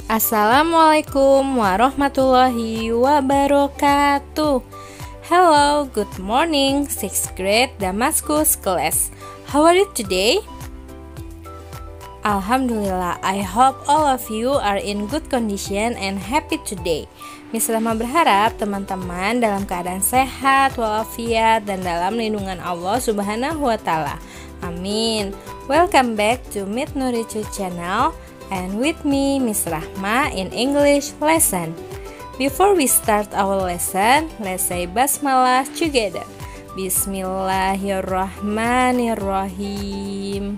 Assalamualaikum warahmatullahi wabarakatuh. Hello, good morning, 6th grade Damascus class. How are you today? Alhamdulillah, I hope all of you are in good condition and happy today. Miss Rahma berharap teman-teman dalam keadaan sehat, walafiat, dan dalam lindungan Allah Subhanahu wa Ta'ala. Amin. Welcome back to Meet Nuricu channel. And with me, Miss Rahma in English lesson. Before we start our lesson, let's say Basmalah together. Bismillahirrahmanirrahim.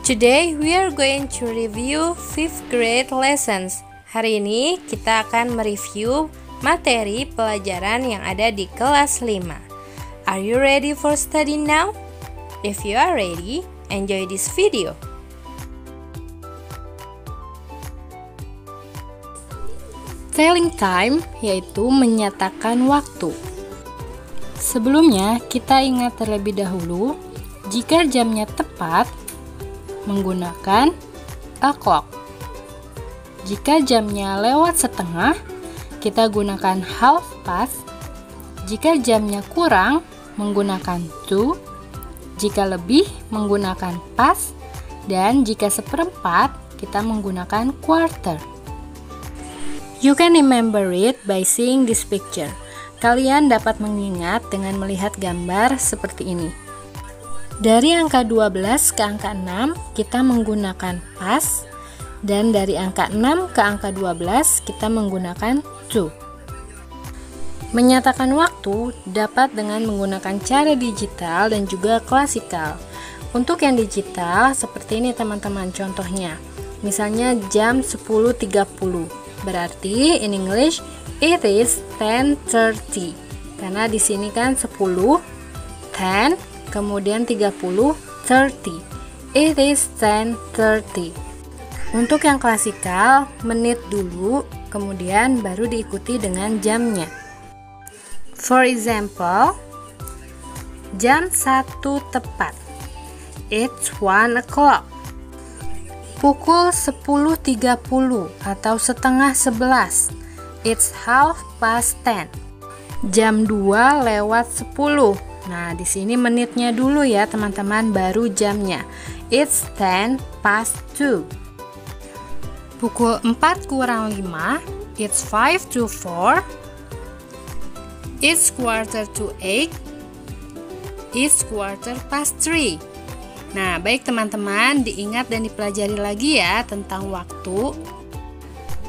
Today we are going to review 5th grade lessons. Hari ini kita akan mereview materi pelajaran yang ada di kelas 5. Are you ready for study now? If you are ready, enjoy this video. Telling time yaitu menyatakan waktu. Sebelumnya kita ingat terlebih dahulu jika jamnya tepat menggunakan o'clock. Jika jamnya lewat setengah kita gunakan half past. Jika jamnya kurang menggunakan to. Jika lebih menggunakan past. Dan jika seperempat kita menggunakan quarter. You can remember it by seeing this picture. Kalian dapat mengingat dengan melihat gambar seperti ini. Dari angka 12 ke angka 6 kita menggunakan past, dan dari angka 6 ke angka 12 kita menggunakan to. Menyatakan waktu dapat dengan menggunakan cara digital dan juga klasikal. Untuk yang digital seperti ini teman-teman contohnya. Misalnya jam 10.30. Berarti in English it is 10:30. Karena di sini kan 10, 10, kemudian 30, 30. It is 10:30. Untuk yang klasikal, menit dulu, kemudian baru diikuti dengan jamnya. For example, jam 1 tepat. It's 1 o'clock. Pukul 10.30 atau setengah 11. It's half past 10. Jam 2 lewat 10. Nah, di sini menitnya dulu ya, teman-teman, baru jamnya. It's 10 past 2. Pukul 4 kurang 5. It's 5 to 4. It's quarter to 8. It's quarter past 3. Nah, baik teman-teman, diingat dan dipelajari lagi ya tentang waktu.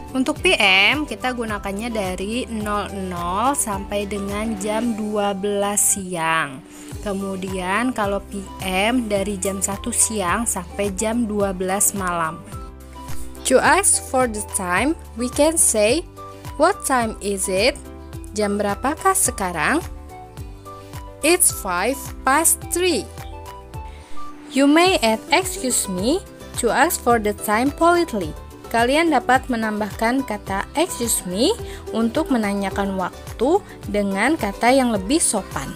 Untuk PM, kita gunakannya dari 00 sampai dengan jam 12 siang. Kemudian kalau PM dari jam 1 siang sampai jam 12 malam. To ask for the time, we can say, what time is it? Jam berapakah sekarang? It's 5 past 3. You may add excuse me to ask for the time politely. Kalian dapat menambahkan kata excuse me untuk menanyakan waktu dengan kata yang lebih sopan.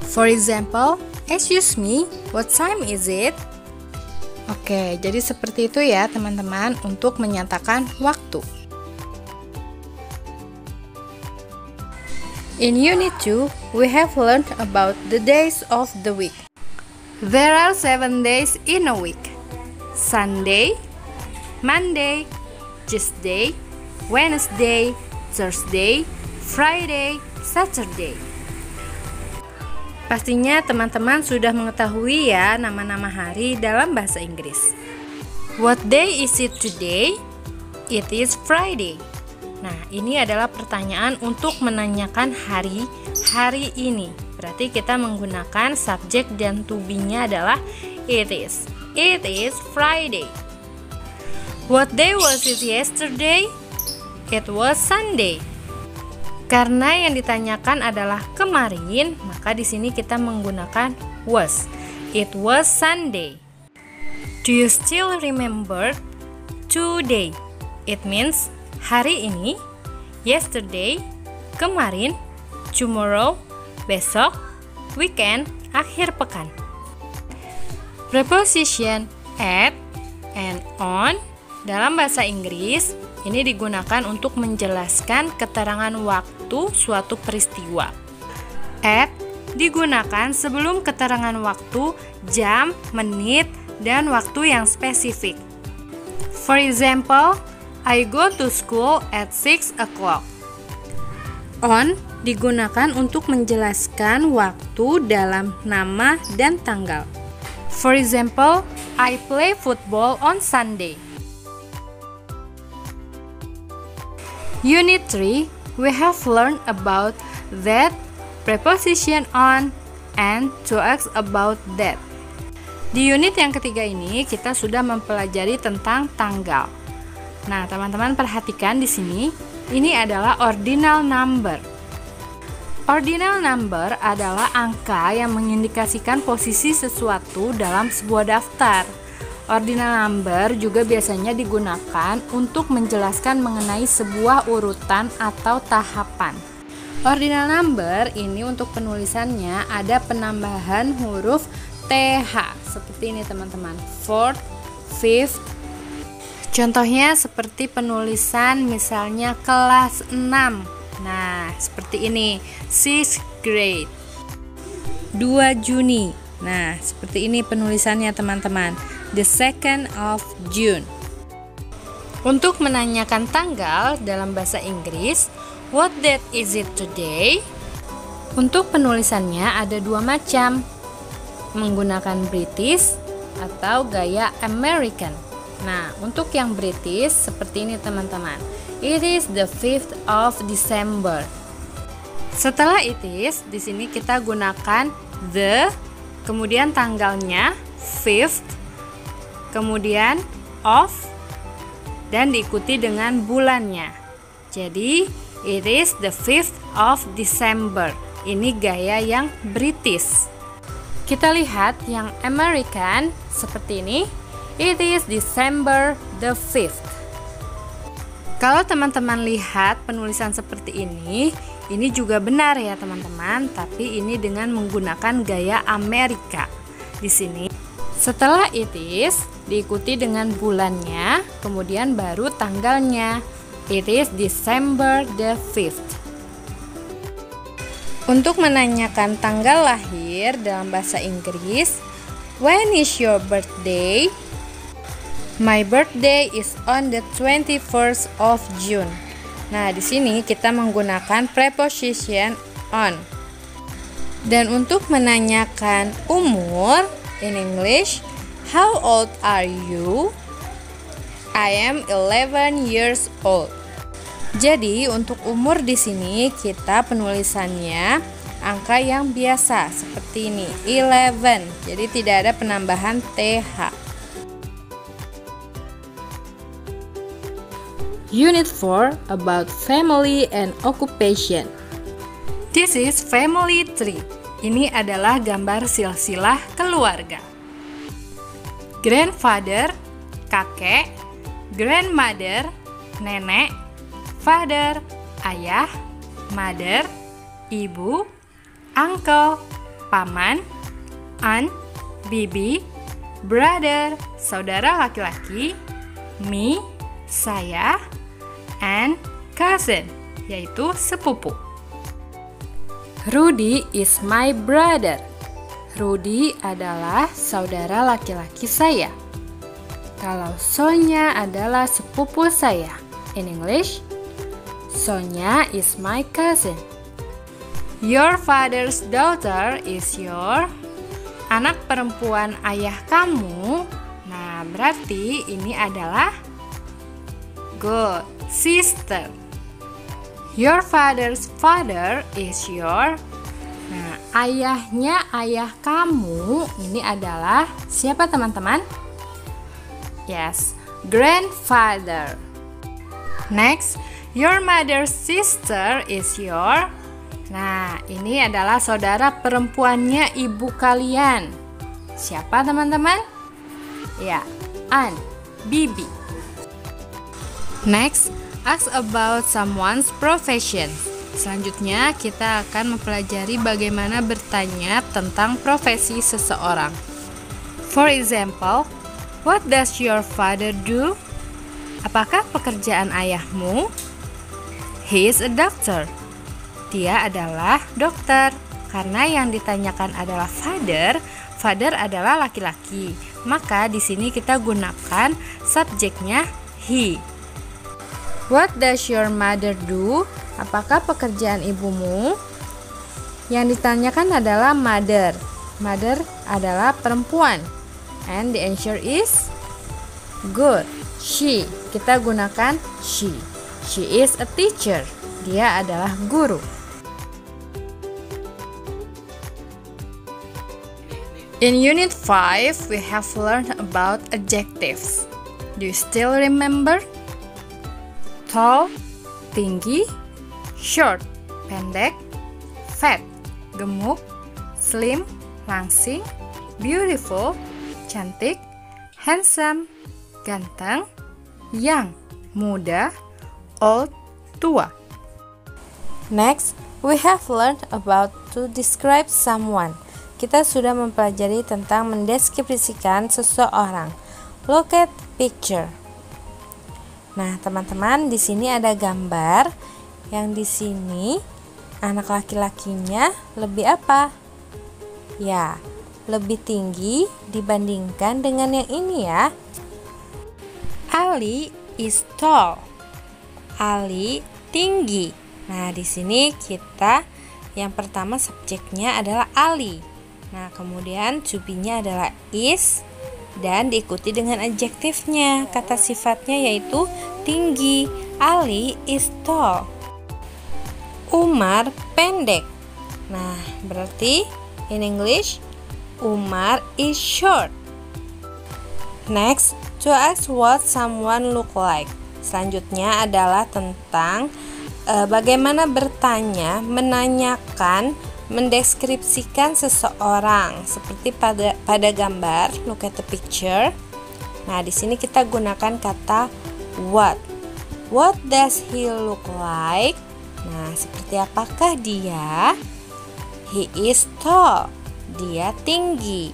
For example, excuse me, what time is it? Oke, jadi seperti itu ya teman-teman untuk menyatakan waktu. In Unit 2, we have learned about the days of the week. There are 7 days in a week. Sunday, Monday, Tuesday, Wednesday, Thursday, Friday, Saturday. Pastinya teman-teman sudah mengetahui ya nama-nama hari dalam bahasa Inggris. What day is it today? It is Friday. Nah, ini adalah pertanyaan untuk menanyakan hari ini. Berarti kita menggunakan subjek dan to be-nya adalah it is. It is Friday. What day was it yesterday? It was Sunday. Karena yang ditanyakan adalah kemarin, maka di sini kita menggunakan was. It was Sunday. Do you still remember today? It means hari ini, yesterday, kemarin, tomorrow, besok, weekend, akhir pekan. Preposition at and on Dalam bahasa Inggris, ini digunakan untuk menjelaskan keterangan waktu suatu peristiwa. At digunakan sebelum keterangan waktu, jam, menit, dan waktu yang spesifik. For example, I go to school at 6 o'clock. On digunakan untuk menjelaskan waktu dalam nama dan tanggal. For example, I play football on Sunday. Unit 3, we have learned about that, preposition on, and to ask about that. Di unit yang ketiga ini kita sudah mempelajari tentang tanggal. Nah, teman-teman perhatikan di sini, ini adalah ordinal number. Ordinal number adalah angka yang mengindikasikan posisi sesuatu dalam sebuah daftar. Ordinal number juga biasanya digunakan untuk menjelaskan mengenai sebuah urutan atau tahapan. Ordinal number ini untuk penulisannya ada penambahan huruf TH seperti ini teman-teman. Fourth, fifth. Contohnya seperti penulisan misalnya kelas 6. Nah, seperti ini. 6th grade. 2 Juni. Nah, seperti ini penulisannya teman-teman. The 2nd of June. Untuk menanyakan tanggal dalam bahasa Inggris, what date is it today? Untuk penulisannya ada dua macam, menggunakan British atau gaya American. Nah, untuk yang British seperti ini teman-teman. It is the 5th of December. Setelah it is, di sini kita gunakan the, kemudian tanggalnya 5th, kemudian of, dan diikuti dengan bulannya. Jadi, it is the 5th of December. Ini gaya yang British. Kita lihat yang American seperti ini. It is December the 5th. Kalau teman-teman lihat penulisan seperti ini juga benar ya teman-teman, tapi ini dengan menggunakan gaya Amerika. Di sini setelah it is diikuti dengan bulannya, kemudian baru tanggalnya. It is December the 5th. Untuk menanyakan tanggal lahir dalam bahasa Inggris, when is your birthday? My birthday is on the 21st of June. Nah, di sini kita menggunakan preposition on. Dan untuk menanyakan umur, in English, how old are you? I am 11 years old. Jadi, untuk umur di sini kita penulisannya angka yang biasa seperti ini, 11. Jadi tidak ada penambahan TH. Unit 4 about family and occupation. This is family tree. Ini adalah gambar silsilah keluarga. Grandfather, kakek, grandmother, nenek, father, ayah, mother, ibu, uncle, paman, aunt, bibi, brother, saudara laki-laki, me, saya, and cousin, yaitu sepupu. Rudy is my brother. Rudy adalah saudara laki-laki saya. Kalau Sonya adalah sepupu saya. In English, Sonya is my cousin. Your father's daughter is your anak perempuan ayah kamu. Nah, berarti ini adalah good sister. Your father's father is your. Nah, ayahnya ayah kamu ini adalah siapa teman-teman? Yes, grandfather. Next, your mother's sister is your. Nah, ini adalah saudara perempuannya ibu kalian. Siapa teman-teman? Ya, aunt, bibi. Next, ask about someone's profession. Selanjutnya, kita akan mempelajari bagaimana bertanya tentang profesi seseorang. For example, what does your father do? Apakah pekerjaan ayahmu? He is a doctor. Dia adalah dokter. Karena yang ditanyakan adalah father, father adalah laki-laki. Maka di sini kita gunakan subjeknya he. What does your mother do? Apakah pekerjaan ibumu? Yang ditanyakan adalah mother. Mother adalah perempuan. And the answer is good. She. Kita gunakan she. She is a teacher. Dia adalah guru. In Unit 5, we have learned about adjectives. Do you still remember? Tall, tinggi. Short, pendek. Fat, gemuk. Slim, langsing. Beautiful, cantik. Handsome, ganteng. Young, muda. Old, tua. Next, we have learned about to describe someone. Kita sudah mempelajari tentang mendeskripsikan seseorang. Look at picture. Nah, teman-teman, di sini ada gambar yang di sini anak laki-lakinya lebih apa? Ya, lebih tinggi dibandingkan dengan yang ini ya. Ali is tall. Ali tinggi. Nah, di sini kita yang pertama subjeknya adalah Ali. Nah, kemudian to be-nya adalah is dan diikuti dengan adjektifnya. Kata sifatnya yaitu tinggi. Ali is tall. Umar pendek. Nah, berarti in English Umar is short. Next, to ask what someone look like. Selanjutnya adalah tentang bagaimana bertanya, menanyakan, mendeskripsikan seseorang seperti pada gambar. Look at the picture. Nah, di sini kita gunakan kata what. What does he look like? Nah, seperti apakah dia? He is tall. Dia tinggi.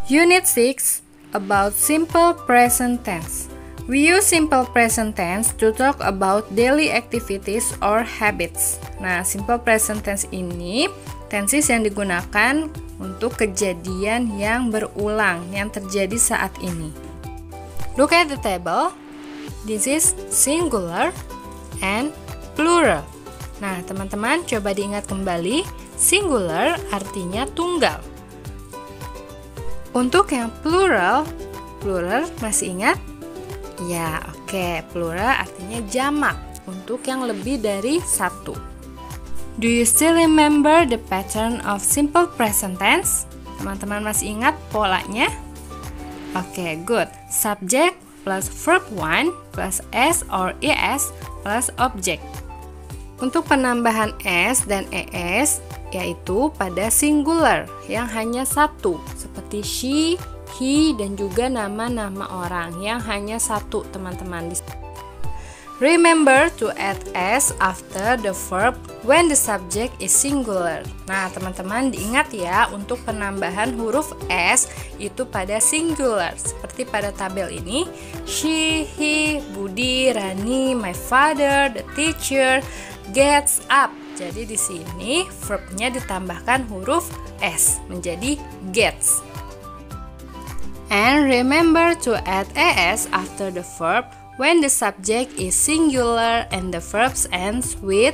Unit 6 about simple present tense. We use simple present tense to talk about daily activities or habits. Nah, simple present tense ini tenses yang digunakan untuk kejadian yang berulang yang terjadi saat ini. Look at the table. This is singular and plural. Nah, teman-teman coba diingat kembali, singular artinya tunggal. Untuk yang plural masih ingat? Ya, oke. Plural artinya jamak untuk yang lebih dari satu. Do you still remember the pattern of simple present tense? Teman-teman masih ingat polanya? Oke, good. Subject plus verb 1 plus s or es plus object. Untuk penambahan s dan es yaitu pada singular yang hanya satu, seperti she, he, dan juga nama-nama orang yang hanya satu, teman-teman. Remember to add s after the verb when the subject is singular. Nah, teman-teman diingat ya untuk penambahan huruf s itu pada singular. Seperti pada tabel ini, she, he, Budi, Rani, my father, the teacher gets up. Jadi di sini verbnya ditambahkan huruf s menjadi gets. And remember to add es after the verb when the subject is singular and the verbs ends with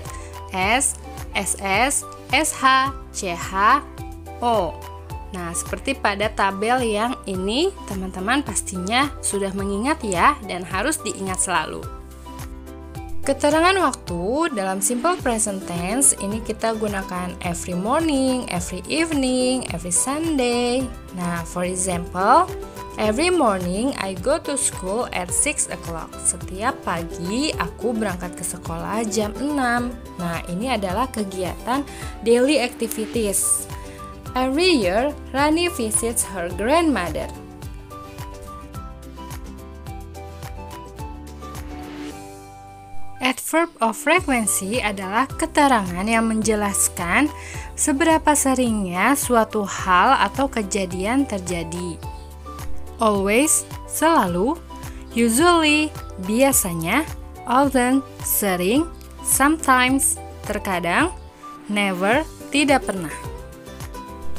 s, ss, sh, ch, o. Nah, seperti pada tabel yang ini, teman-teman pastinya sudah mengingat ya, dan harus diingat selalu. Keterangan waktu dalam simple present tense ini kita gunakan every morning, every evening, every Sunday. Nah, for example, every morning I go to school at 6 o'clock. Setiap pagi aku berangkat ke sekolah jam 6. Nah, ini adalah kegiatan daily activities. Every year, Rani visits her grandmother. Adverb of frequency adalah keterangan yang menjelaskan seberapa seringnya suatu hal atau kejadian terjadi. Always, selalu, usually, biasanya, often, sering, sometimes, terkadang, never, tidak pernah.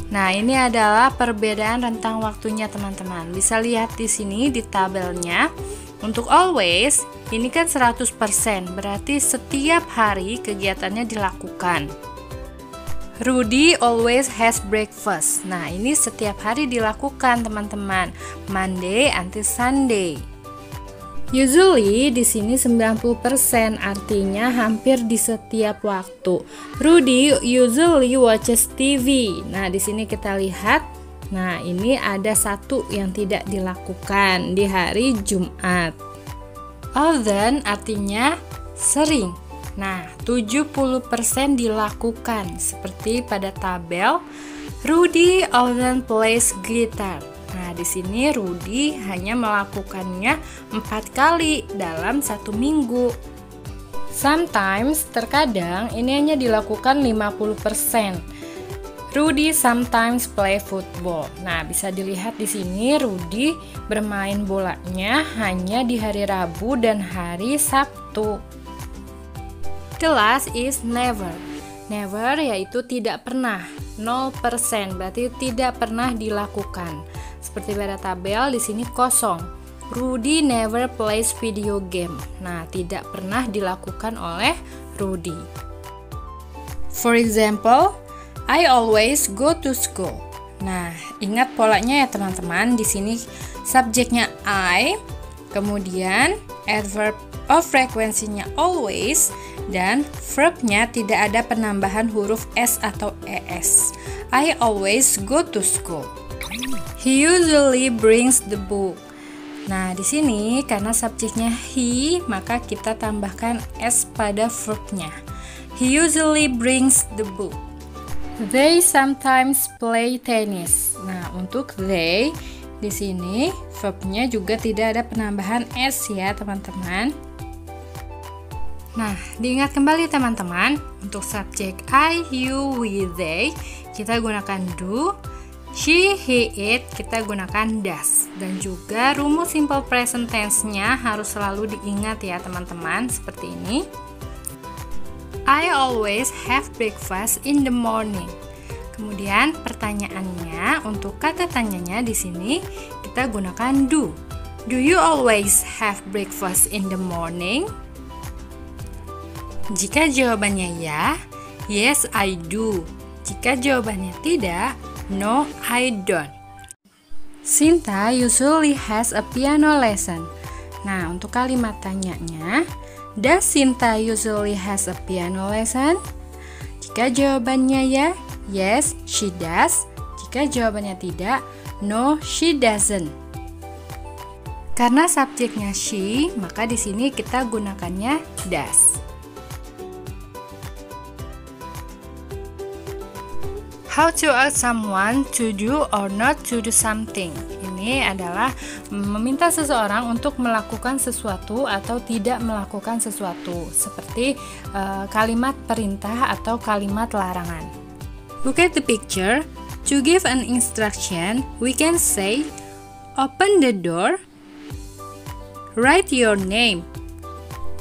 Nah, ini adalah perbedaan rentang waktunya teman-teman. Bisa lihat di sini di tabelnya. Untuk always, ini kan 100%, berarti setiap hari kegiatannya dilakukan. Rudy always has breakfast. Nah, ini setiap hari dilakukan, teman-teman. Monday until Sunday. Usually di sini 90%, artinya hampir di setiap waktu. Rudy usually watches TV. Nah, di sini kita lihat. Nah, ini ada satu yang tidak dilakukan di hari Jumat. Often artinya sering. Nah, 70% dilakukan. Seperti pada tabel, Rudy often plays guitar. Nah, di sini Rudy hanya melakukannya 4 kali dalam 1 minggu. Sometimes, terkadang, ini hanya dilakukan 50%. Rudy sometimes play football. Nah, bisa dilihat di sini Rudy bermain bolanya hanya di hari Rabu dan hari Sabtu. The last is never. Never yaitu tidak pernah. 0% berarti tidak pernah dilakukan. Seperti pada tabel di sini kosong. Rudy never plays video game. Nah, tidak pernah dilakukan oleh Rudy. For example, I always go to school. Nah, ingat polanya ya teman-teman. Di sini subjeknya I, kemudian adverb of frequency-nya always, dan verbnya tidak ada penambahan huruf S atau ES. I always go to school. He usually brings the book. Nah, di sini karena subjeknya he, maka kita tambahkan S pada verbnya. He usually brings the book. They sometimes play tennis. Nah, untuk they di sini verbnya juga tidak ada penambahan S ya, teman-teman. Nah, diingat kembali teman-teman, untuk subjek I, you, we, they kita gunakan do. She, he, it kita gunakan does. Dan juga rumus simple present tense-nya harus selalu diingat ya teman-teman, seperti ini. I always have breakfast in the morning. Kemudian pertanyaannya untuk kata tanyanya di sini kita gunakan do. Do you always have breakfast in the morning? Jika jawabannya ya, yes I do. Jika jawabannya tidak, no I don't. Sinta usually has a piano lesson. Nah, untuk kalimat tanyanya, does Sinta usually has a piano lesson? Jika jawabannya ya, yes, she does. Jika jawabannya tidak, no, she doesn't. Karena subjeknya she, maka di sini kita gunakannya does. How to ask someone to do or not to do something. Ini adalah meminta seseorang untuk melakukan sesuatu atau tidak melakukan sesuatu, seperti kalimat perintah atau kalimat larangan. Look at the picture. To give an instruction, we can say, open the door, write your name.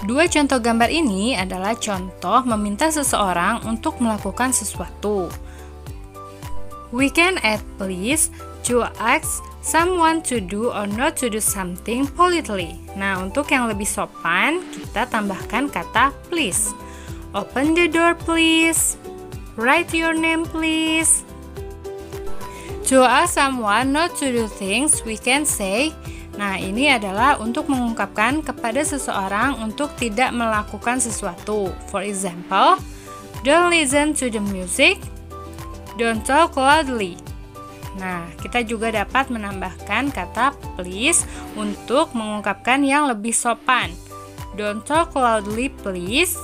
Dua contoh gambar ini adalah contoh meminta seseorang untuk melakukan sesuatu. We can add please to ask someone to do or not to do something politely. Nah, untuk yang lebih sopan, kita tambahkan kata please. Open the door please. Write your name please. To ask someone not to do things, we can say, nah ini adalah untuk mengungkapkan kepada seseorang untuk tidak melakukan sesuatu. For example, don't listen to the music. Don't talk loudly. Nah, kita juga dapat menambahkan kata please untuk mengungkapkan yang lebih sopan. Don't talk loudly please.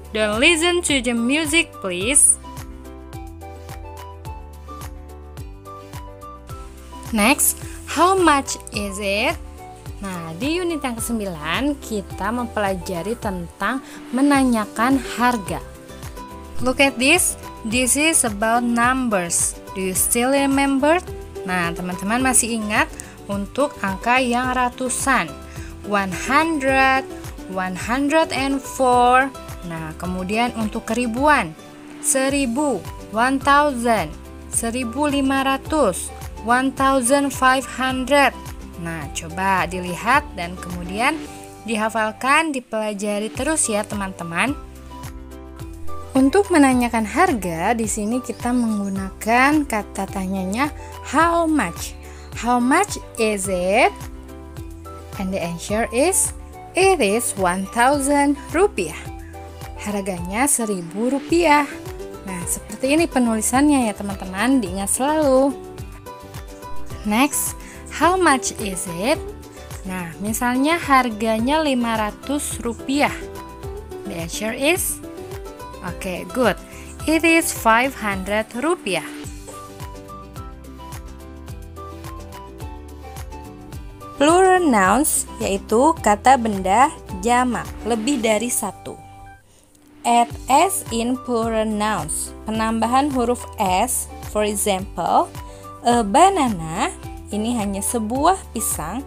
Don't listen to the music please. Next, how much is it? Nah, di unit yang ke-9 kita mempelajari tentang menanyakan harga. Look at this. This is about numbers. Do you still remember? Nah, teman-teman masih ingat untuk angka yang ratusan. 100, 104. Nah, kemudian untuk keribuan 1000, 1000, 1500, 1500. Nah, coba dilihat dan kemudian dihafalkan, dipelajari terus ya, teman-teman. Untuk menanyakan harga, di sini kita menggunakan kata tanyanya how much. How much is it? And the answer is it is 1,000 rupiah. Harganya 1.000 rupiah. Nah, seperti ini penulisannya ya, teman-teman, diingat selalu. Next, how much is it? Nah, misalnya harganya 500 rupiah. The answer is okay, good. It is 500 rupiah. Plural nouns yaitu kata benda jamak lebih dari satu. Add s in plural nouns. Penambahan huruf s, for example, a banana, ini hanya sebuah pisang.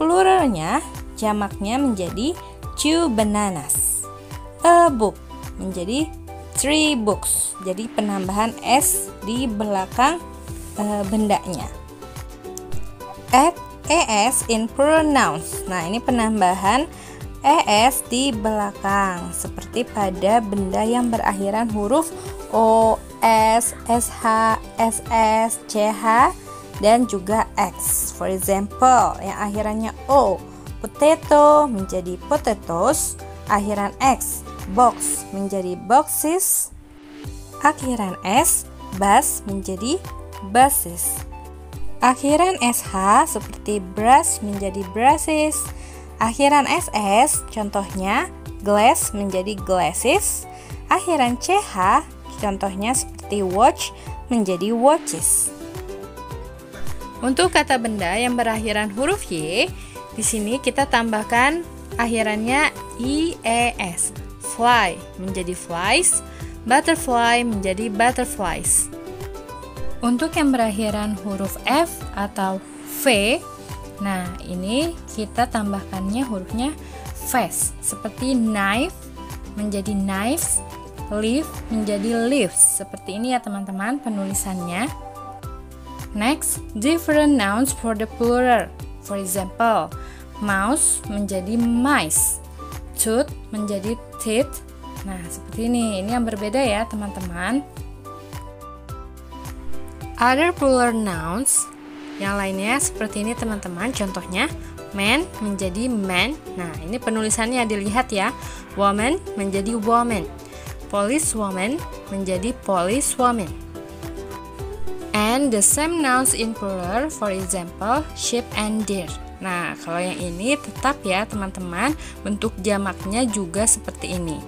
Pluralnya, jamaknya menjadi two bananas. A book menjadi 3 books. Jadi penambahan s di belakang bendanya. Add es in plural nouns. Nah, ini penambahan es di belakang seperti pada benda yang berakhiran huruf o, s, sh, ss, ch dan juga x. For example, yang akhirannya o, potato menjadi potatoes, akhiran x, box menjadi boxes, akhiran s, bus menjadi buses. Akhiran sh seperti brush menjadi brushes. Akhiran ss contohnya glass menjadi glasses. Akhiran ch contohnya seperti watch menjadi watches. Untuk kata benda yang berakhiran huruf y, di sini kita tambahkan akhirannya ies. Fly menjadi flies, butterfly menjadi butterflies. Untuk yang berakhiran huruf F atau V, nah ini kita tambahkannya hurufnya fast, seperti knife menjadi knives, leaf menjadi leaves. Seperti ini ya teman-teman penulisannya. Next, different nouns for the plural. For example, mouse menjadi mice, tooth menjadi teeth. Nah, seperti ini yang berbeda ya teman-teman. Other plural nouns yang lainnya seperti ini teman-teman. Contohnya man menjadi man. Nah, ini penulisannya dilihat ya. Woman menjadi woman. Police woman menjadi police woman. And the same nouns in plural, for example, sheep and deer. Nah, kalau yang ini tetap ya teman-teman, bentuk jamaknya juga seperti ini.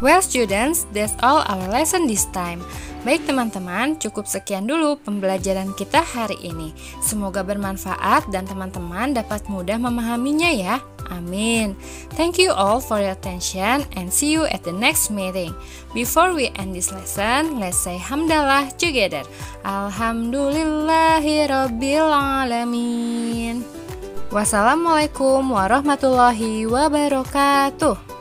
Well students, that's all our lesson this time. Baik teman-teman, cukup sekian dulu pembelajaran kita hari ini. Semoga bermanfaat dan teman-teman dapat mudah memahaminya ya. Amin. Thank you all for your attention and see you at the next meeting. Before we end this lesson, let's say hamdalah together. Alhamdulillahirabbil alamin. Wassalamualaikum warahmatullahi wabarakatuh.